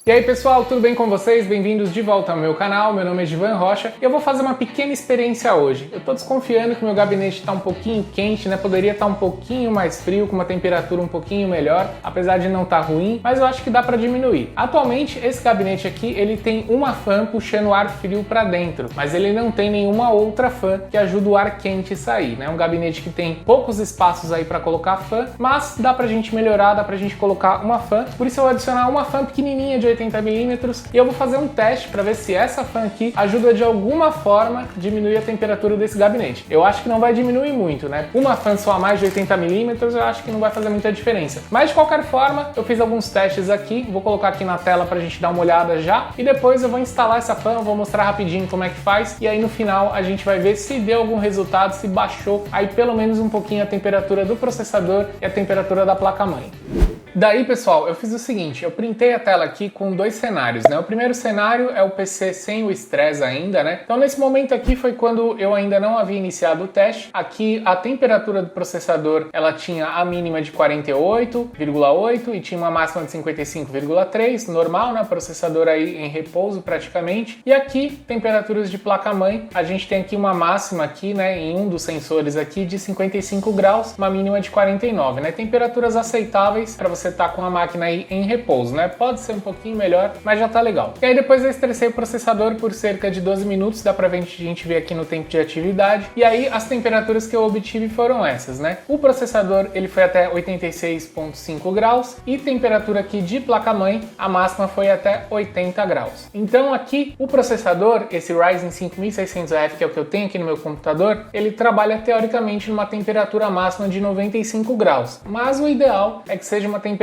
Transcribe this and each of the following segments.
E aí pessoal, tudo bem com vocês? Bem-vindos de volta ao meu canal, meu nome é Givan Rocha e eu vou fazer uma pequena experiência hoje. Eu tô desconfiando que meu gabinete está um pouquinho quente, né? Poderia estar um pouquinho mais frio, com uma temperatura um pouquinho melhor, apesar de não estar ruim, mas eu acho que dá para diminuir. Atualmente, esse gabinete aqui, ele tem uma fan puxando o ar frio para dentro, mas ele não tem nenhuma outra fan que ajuda o ar quente sair, né? É um gabinete que tem poucos espaços aí para colocar fan, mas dá pra gente melhorar, dá pra gente colocar uma fan, por isso eu vou adicionar uma fan pequenininha de 80mm e eu vou fazer um teste para ver se essa fan aqui ajuda de alguma forma a diminuir a temperatura desse gabinete. Eu acho que não vai diminuir muito, né? Uma fan só a mais de 80mm eu acho que não vai fazer muita diferença. Mas de qualquer forma, eu fiz alguns testes aqui, vou colocar aqui na tela pra gente dar uma olhada já e depois eu vou instalar essa fan, eu vou mostrar rapidinho como é que faz e aí no final a gente vai ver se deu algum resultado, se baixou aí pelo menos um pouquinho a temperatura do processador e a temperatura da placa-mãe. Daí, pessoal, eu fiz o seguinte, eu printei a tela aqui com dois cenários, né? O primeiro cenário é o PC sem o estresse ainda, né? Então, nesse momento aqui foi quando eu ainda não havia iniciado o teste. Aqui, a temperatura do processador, ela tinha a mínima de 48,8 e tinha uma máxima de 55,3, normal, né? Processador aí em repouso praticamente. E aqui, temperaturas de placa-mãe, a gente tem aqui uma máxima aqui, né? Em um dos sensores aqui de 55 graus, uma mínima de 49, né? Temperaturas aceitáveis para você tá com a máquina aí em repouso, né? Pode ser um pouquinho melhor, mas já tá legal. E aí depois eu estressei o processador por cerca de 12 minutos, dá pra gente ver aqui no tempo de atividade. E aí as temperaturas que eu obtive foram essas, né? O processador, ele foi até 86,5 graus e temperatura aqui de placa-mãe, a máxima foi até 80 graus. Então aqui o processador, esse Ryzen 5600F, que é o que eu tenho aqui no meu computador, ele trabalha teoricamente numa temperatura máxima de 95 graus, mas o ideal é que seja uma temperatura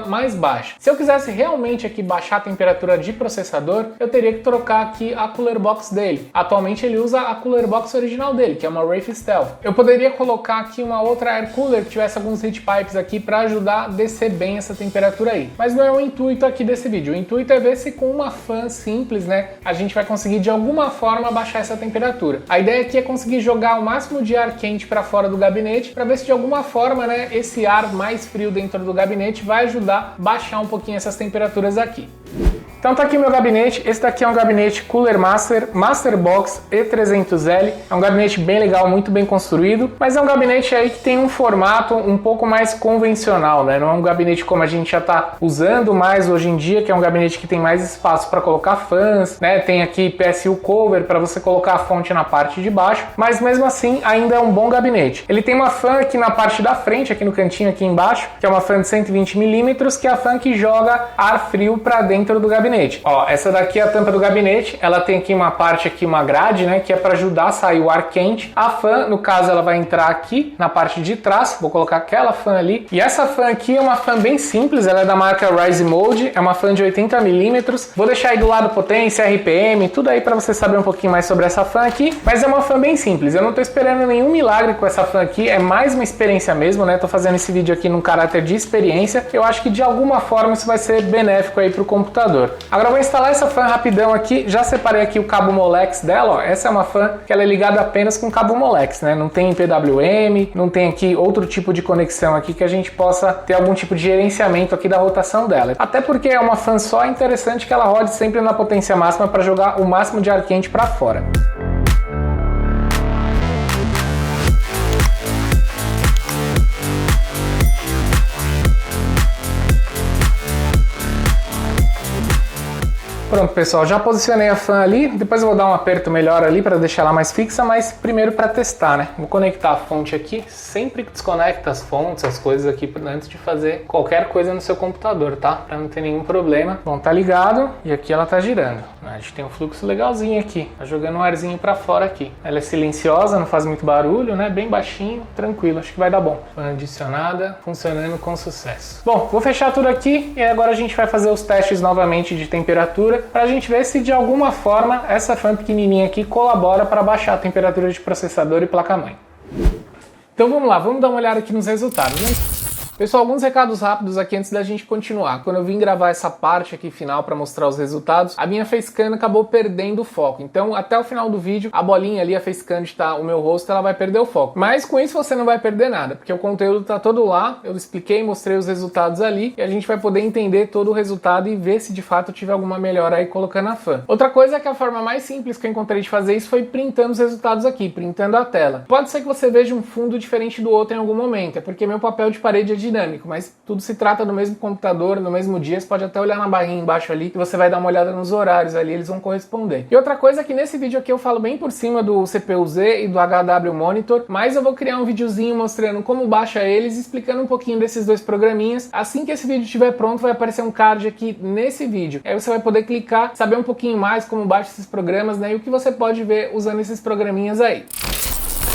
mais baixa. Se eu quisesse realmente aqui baixar a temperatura de processador, eu teria que trocar aqui a cooler box dele. Atualmente ele usa a cooler box original dele, que é uma Wraith Stealth. Eu poderia colocar aqui uma outra air cooler que tivesse alguns heat pipes aqui para ajudar a descer bem essa temperatura aí. Mas não é o intuito aqui desse vídeo. O intuito é ver se com uma fan simples, né, a gente vai conseguir de alguma forma baixar essa temperatura. A ideia aqui é conseguir jogar o máximo de ar quente para fora do gabinete para ver se de alguma forma, né, esse ar mais frio dentro do gabinete vai ajudar a baixar um pouquinho essas temperaturas aqui. Então tá aqui meu gabinete, esse daqui é um gabinete Cooler Master Box E300L, é um gabinete bem legal, muito bem construído, mas é um gabinete aí que tem um formato um pouco mais convencional, né? Não é um gabinete como a gente já tá usando mais hoje em dia, que é um gabinete que tem mais espaço para colocar fãs, né? Tem aqui PSU cover para você colocar a fonte na parte de baixo, mas mesmo assim ainda é um bom gabinete. Ele tem uma fan aqui na parte da frente, aqui no cantinho aqui embaixo, que é uma fan de 120mm, que é a fan que joga ar frio para dentro do gabinete. Ó, essa daqui é a tampa do gabinete, ela tem aqui uma parte aqui, uma grade, né, que é para ajudar a sair o ar quente. A fan, no caso, ela vai entrar aqui na parte de trás, vou colocar aquela fan ali. E essa fan aqui é uma fan bem simples, ela é da marca Rise Mode, é uma fan de 80mm. Vou deixar aí do lado potência, RPM, tudo aí para você saber um pouquinho mais sobre essa fan aqui, mas é uma fan bem simples. Eu não tô esperando nenhum milagre com essa fan aqui, é mais uma experiência mesmo, né? Tô fazendo esse vídeo aqui num caráter de experiência. Eu acho que de alguma forma isso vai ser benéfico aí pro computador. Agora eu vou instalar essa fan rapidão aqui, já separei aqui o cabo Molex dela, ó. Essa é uma fan que ela é ligada apenas com cabo Molex, né? Não tem PWM, não tem aqui outro tipo de conexão aqui que a gente possa ter algum tipo de gerenciamento aqui da rotação dela. Até porque é uma fan só, é interessante que ela rode sempre na potência máxima para jogar o máximo de ar quente para fora. Pronto, pessoal, já posicionei a fan ali, depois eu vou dar um aperto melhor ali para deixar ela mais fixa, mas primeiro para testar, né? Vou conectar a fonte aqui, sempre desconecta as fontes, as coisas aqui antes de fazer qualquer coisa no seu computador, tá? Para não ter nenhum problema. Bom, tá ligado e aqui ela tá girando. A gente tem um fluxo legalzinho aqui, tá jogando um arzinho para fora aqui. Ela é silenciosa, não faz muito barulho, né? Bem baixinho, tranquilo, acho que vai dar bom. Fan adicionada, funcionando com sucesso. Bom, vou fechar tudo aqui e agora a gente vai fazer os testes novamente de temperatura para a gente ver se de alguma forma essa fan pequenininha aqui colabora para baixar a temperatura de processador e placa-mãe. Então vamos lá, vamos dar uma olhada aqui nos resultados, né? Pessoal, alguns recados rápidos aqui antes da gente continuar. Quando eu vim gravar essa parte aqui final para mostrar os resultados, a minha facecam acabou perdendo o foco. Então, até o final do vídeo, a bolinha ali, a facecam onde está o meu rosto, ela vai perder o foco. Mas com isso você não vai perder nada, porque o conteúdo tá todo lá, eu expliquei, mostrei os resultados ali, e a gente vai poder entender todo o resultado e ver se de fato tiver alguma melhora aí colocando a fan. Outra coisa é que a forma mais simples que eu encontrei de fazer isso foi printando os resultados aqui, printando a tela. Pode ser que você veja um fundo diferente do outro em algum momento, é porque meu papel de parede é dinâmico, mas tudo se trata do mesmo computador, no mesmo dia, você pode até olhar na barrinha embaixo ali, que você vai dar uma olhada nos horários ali, eles vão corresponder. E outra coisa é que nesse vídeo aqui eu falo bem por cima do CPU-Z e do HW Monitor, mas eu vou criar um videozinho mostrando como baixa eles, explicando um pouquinho desses dois programinhas. Assim que esse vídeo estiver pronto, vai aparecer um card aqui nesse vídeo. Aí você vai poder clicar, saber um pouquinho mais como baixa esses programas, né, e o que você pode ver usando esses programinhas aí.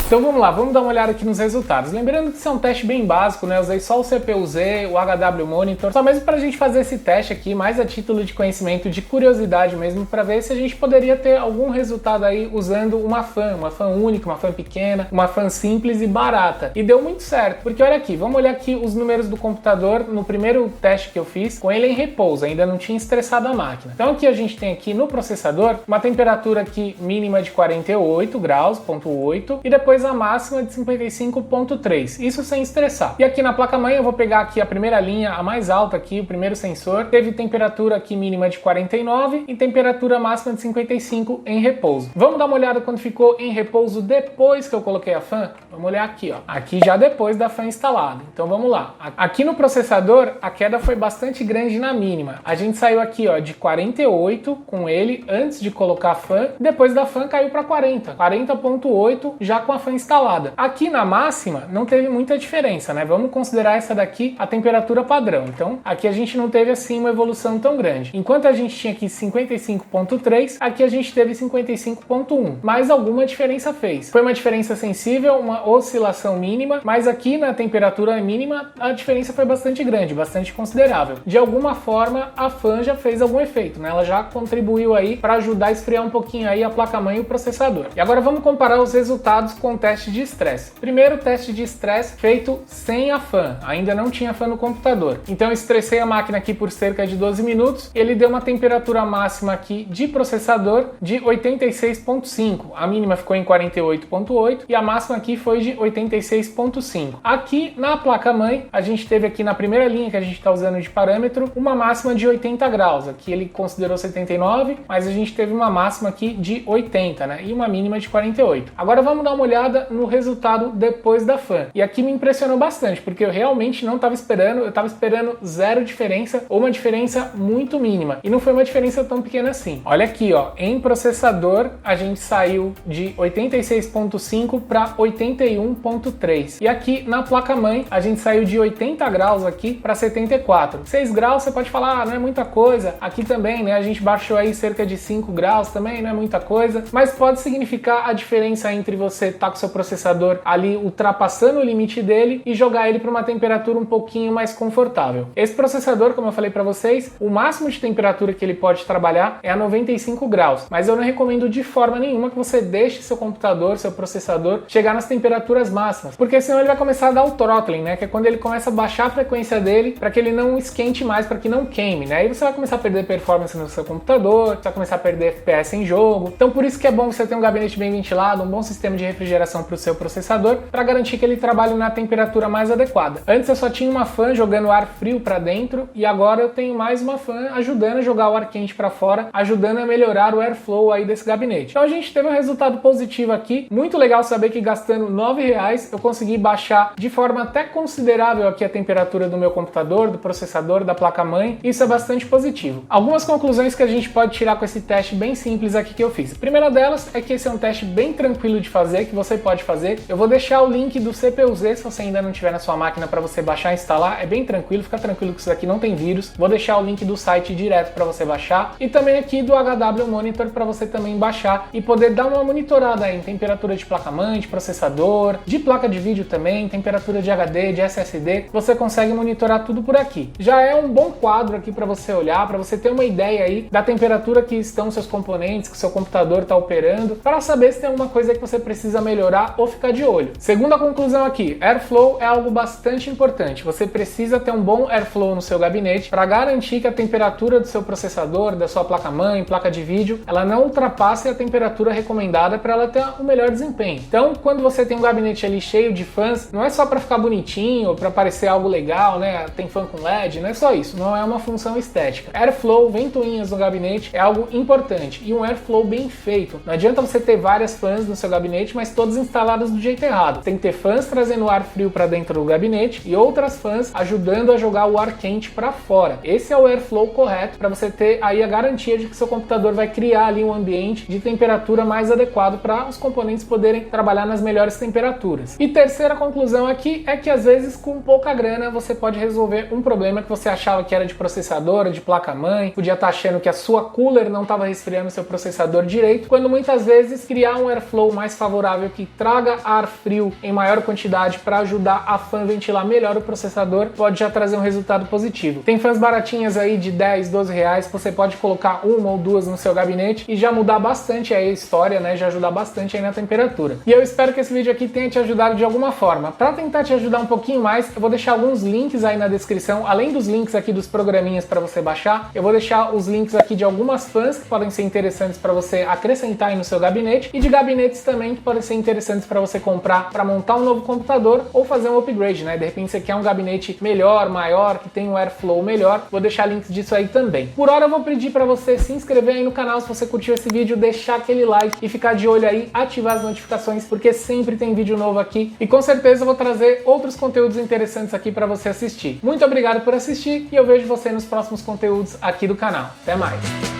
Então vamos lá, vamos dar uma olhada aqui nos resultados. Lembrando que isso é um teste bem básico, né? Eu usei só o CPU-Z, o HW Monitor, só mesmo pra gente fazer esse teste aqui, mais a título de conhecimento, de curiosidade mesmo, pra ver se a gente poderia ter algum resultado aí usando uma fan única, uma fan pequena, uma fan simples e barata. E deu muito certo, porque olha aqui, vamos olhar aqui os números do computador no primeiro teste que eu fiz, com ele em repouso, ainda não tinha estressado a máquina. Então aqui a gente tem aqui no processador uma temperatura aqui mínima de 48 graus, ponto 8, e depois a máxima de 55.3, isso sem estressar. E aqui na placa-mãe eu vou pegar aqui a primeira linha, a mais alta aqui, o primeiro sensor, teve temperatura aqui mínima de 49 e temperatura máxima de 55 em repouso. Vamos dar uma olhada quando ficou em repouso depois que eu coloquei a fan? Vamos olhar aqui, ó. Aqui já depois da fan instalada. Então vamos lá. Aqui no processador, a queda foi bastante grande na mínima. A gente saiu aqui, ó, de 48 com ele antes de colocar a fan, depois da fan caiu para 40.8 já com a fan instalada. Aqui na máxima não teve muita diferença, né? Vamos considerar essa daqui a temperatura padrão. Então aqui a gente não teve assim uma evolução tão grande. Enquanto a gente tinha aqui 55.3, aqui a gente teve 55.1, mas alguma diferença fez. Foi uma diferença sensível, uma oscilação mínima, mas aqui na temperatura mínima a diferença foi bastante grande, bastante considerável. De alguma forma a fan já fez algum efeito, né? Ela já contribuiu aí para ajudar a esfriar um pouquinho aí a placa-mãe e o processador. E agora vamos comparar os resultados com o teste de estresse. Primeiro teste de estresse feito sem a fan, ainda não tinha fan no computador. Então eu estressei a máquina aqui por cerca de 12 minutos, ele deu uma temperatura máxima aqui de processador de 86.5, a mínima ficou em 48.8 e a máxima aqui foi de 86.5. Aqui na placa-mãe, a gente teve aqui na primeira linha que a gente está usando de parâmetro, uma máxima de 80 graus, aqui ele considerou 79, mas a gente teve uma máxima aqui de 80, né, e uma mínima de 48. Agora vamos dar uma olhada no resultado depois da fan. E aqui me impressionou bastante, porque eu realmente não estava esperando, eu estava esperando zero diferença ou uma diferença muito mínima. E não foi uma diferença tão pequena assim. Olha aqui, ó, em processador a gente saiu de 86.5 para 81.3. E aqui na placa-mãe a gente saiu de 80 graus aqui para 74. 6 graus você pode falar, ah, não é muita coisa. Aqui também, né, a gente baixou aí cerca de 5 graus também, não é muita coisa, mas pode significar a diferença entre você estar com seu processador ali ultrapassando o limite dele e jogar ele para uma temperatura um pouquinho mais confortável. Esse processador, como eu falei para vocês, o máximo de temperatura que ele pode trabalhar é a 95 graus, mas eu não recomendo de forma nenhuma que você deixe seu computador, seu processador chegar nas temperaturas máximas, porque senão ele vai começar a dar o throttling, né, que é quando ele começa a baixar a frequência dele para que ele não esquente mais, para que não queime, né, aí você vai começar a perder performance no seu computador, você vai começar a perder FPS em jogo. Então por isso que é bom você ter um gabinete bem ventilado, um bom sistema de refrigeração para o seu processador, para garantir que ele trabalhe na temperatura mais adequada. Antes eu só tinha uma fan jogando ar frio para dentro e agora eu tenho mais uma fan ajudando a jogar o ar quente para fora, ajudando a melhorar o airflow aí desse gabinete. Então a gente teve um resultado positivo aqui, muito legal saber que gastando R$9 eu consegui baixar de forma até considerável aqui a temperatura do meu computador, do processador, da placa-mãe, isso é bastante positivo. Algumas conclusões que a gente pode tirar com esse teste bem simples aqui que eu fiz. A primeira delas é que esse é um teste bem tranquilo de fazer, que você pode fazer. Eu vou deixar o link do CPU-Z se você ainda não tiver na sua máquina para você baixar e instalar, é bem tranquilo, fica tranquilo que isso daqui não tem vírus. Vou deixar o link do site direto para você baixar e também aqui do HW Monitor para você também baixar e poder dar uma monitorada aí em temperatura de placa-mãe, de processador, de placa de vídeo também, temperatura de HD, de SSD, você consegue monitorar tudo por aqui. Já é um bom quadro aqui para você olhar, para você ter uma ideia aí da temperatura que estão seus componentes, que o seu computador está operando, para saber se tem alguma coisa que você precisa melhorar melhorar ou ficar de olho. Segunda conclusão aqui, airflow é algo bastante importante. Você precisa ter um bom airflow no seu gabinete para garantir que a temperatura do seu processador, da sua placa-mãe, placa de vídeo, ela não ultrapasse a temperatura recomendada para ela ter um melhor desempenho. Então, quando você tem um gabinete ali cheio de fãs, não é só para ficar bonitinho ou para parecer algo legal, né? Tem fã com LED, não é só isso, não é uma função estética. Airflow, ventoinhas no gabinete é algo importante e um airflow bem feito. Não adianta você ter várias fãs no seu gabinete, mas todas instaladas do jeito errado. Tem que ter fãs trazendo ar frio para dentro do gabinete e outras fãs ajudando a jogar o ar quente para fora. Esse é o airflow correto para você ter aí a garantia de que seu computador vai criar ali um ambiente de temperatura mais adequado para os componentes poderem trabalhar nas melhores temperaturas. E terceira conclusão aqui é que às vezes com pouca grana você pode resolver um problema que você achava que era de processador, de placa-mãe, podia estar achando que a sua cooler não estava resfriando seu processador direito, quando muitas vezes criar um airflow mais favorável que traga ar frio em maior quantidade para ajudar a fã ventilar melhor o processador pode já trazer um resultado positivo. Tem fãs baratinhas aí de 10, 12 reais que você pode colocar uma ou duas no seu gabinete e já mudar bastante aí a história, né? Já ajudar bastante aí na temperatura. E eu espero que esse vídeo aqui tenha te ajudado de alguma forma. Para tentar te ajudar um pouquinho mais, eu vou deixar alguns links aí na descrição, além dos links aqui dos programinhas para você baixar, eu vou deixar os links aqui de algumas fãs que podem ser interessantes para você acrescentar aí no seu gabinete e de gabinetes também que podem ser interessantes para você comprar para montar um novo computador ou fazer um upgrade, né? De repente você quer um gabinete melhor, maior, que tem um airflow melhor, vou deixar links disso aí também. Por hora eu vou pedir para você se inscrever aí no canal se você curtiu esse vídeo, deixar aquele like e ficar de olho aí, ativar as notificações, porque sempre tem vídeo novo aqui e com certeza eu vou trazer outros conteúdos interessantes aqui para você assistir. Muito obrigado por assistir e eu vejo você nos próximos conteúdos aqui do canal. Até mais!